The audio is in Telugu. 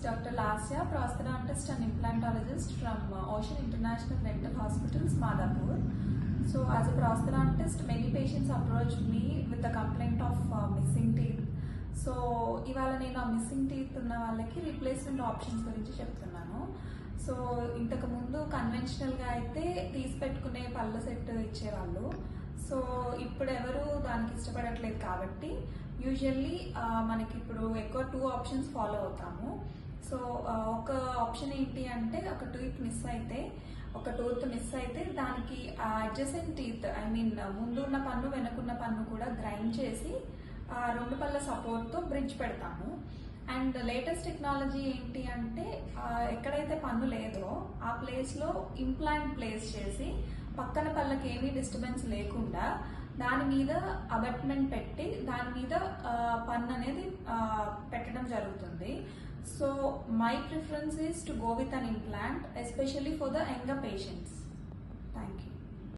Dr. Lasya, prosthodontist and implantologist from Ocean International Dental Hospitals, Madhapur. So, as a prosthodontist, many patients approach me with the complaint of missing teeth. So, ఇవాళ నేను ఆ మిస్సింగ్ టీత్ ఉన్న వాళ్ళకి రీప్లేస్మెంట్ ఆప్షన్స్ గురించి చెప్తున్నాను. సో ఇంతకు ముందు కన్వెన్షనల్గా అయితే తీసి పెట్టుకునే పళ్ళ సెట్ ఇచ్చేవాళ్ళు. సో ఇప్పుడు ఎవరు దానికి ఇష్టపడట్లేదు కాబట్టి యూజువల్లీ మనకి ఇప్పుడు ఎక్కువ 2 ఆప్షన్స్ ఫాలో అవుతాము. సో ఒక ఆప్షన్ ఏంటి అంటే ఒక టూత్ మిస్ అయితే దానికి అడ్జసెంట్ టీత్ ముందు ఉన్న పన్ను వెనకున్న పన్ను కూడా గ్రైండ్ చేసి 2 పళ్ళ సపోర్ట్తో బ్రిడ్జ్ పెడతాము. అండ్ లేటెస్ట్ టెక్నాలజీ ఏంటి అంటే ఎక్కడైతే పన్ను లేదో ఆ ప్లేస్లో ఇంప్లాంట్ ప్లేస్ చేసి పక్కన పళ్ళకి ఏమీ డిస్టర్బెన్స్ లేకుండా దాని మీద అబట్మెంట్ పెట్టి దాని మీద పన్ను అనేది పెట్టడం జరుగుతుంది. So my preference is to go with an implant especially for the younger patients. Thank you.